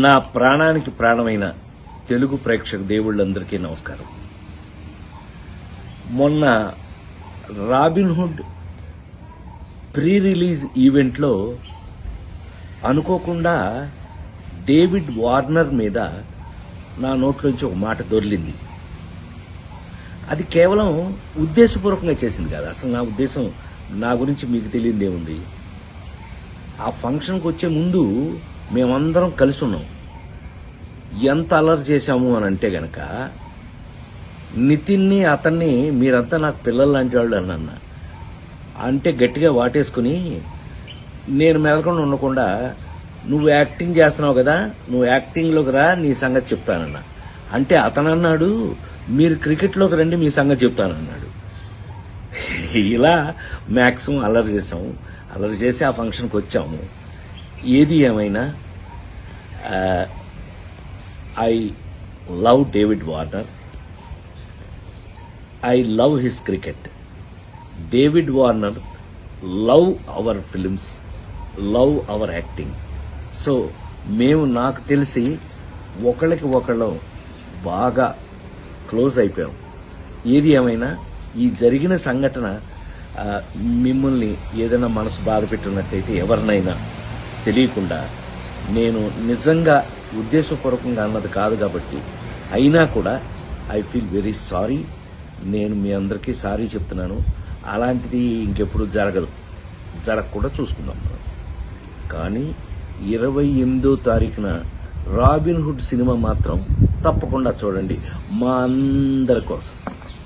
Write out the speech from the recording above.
నా ప్రాణానికి ప్రాణమైన తెలుగు ప్రేక్షక దేవుళ్ళందరికీ నమస్కారం. మొన్న రాబిన్హుడ్ ప్రీ రిలీజ్ ఈవెంట్లో అనుకోకుండా డేవిడ్ వార్నర్ మీద నా నోట్లోంచి ఒక మాట దొర్లింది. అది కేవలం ఉద్దేశపూర్వకంగా చేసింది కాదు. అసలు నా ఉద్దేశం, నా గురించి మీకు తెలియదేముంది. ఆ ఫంక్షన్కి వచ్చే ముందు మేమందరం కలిసి ఉన్నాం. ఎంత అల్లరి చేశాము అని అంటే గనక నితిన్ని అతన్ని మీరంతా నాకు పిల్లలు లాంటి వాళ్ళు అన్న అంటే గట్టిగా వాటేసుకుని నేను మెదలకుండా ఉండకుండా నువ్వు యాక్టింగ్ చేస్తున్నావు కదా, నువ్వు యాక్టింగ్లోకి రా, నీ సంగతి చెప్తానన్నా. అంటే అతను అన్నాడు మీరు క్రికెట్లోకి రండి, మీ సంగతి చెప్తానన్నాడు. ఇలా మ్యాక్సిమం అల్లరి చేసాము. అల్లరి చేసి ఆ ఫంక్షన్కి వచ్చాము. ఏది ఏమైనా I love David Warner. I love his cricket. David Warner love our films, love our acting. So మేము నాకు తెలిసి ఒకళ్ళకి ఒకళ్ళం బాగా క్లోజ్ అయిపోయాం. ఏది ఏమైనా ఈ జరిగిన సంఘటన మిమ్మల్ని ఏదైనా మనసు బాధ పెట్టినట్టయితే ఎవరినైనా తెలియకుండా, నేను నిజంగా ఉద్దేశపూర్వకంగా అన్నది కాదు కాబట్టి, అయినా కూడా ఐ ఫీల్ వెరీ సారీ. నేను మీ అందరికీ సారీ చెప్తున్నాను. అలాంటిది ఇంకెప్పుడు జరగకుండా చూసుకుందాం మనం. కానీ 28వ తారీఖున రాబిన్హుడ్ సినిమా మాత్రం తప్పకుండా చూడండి, మా అందరి కోసం.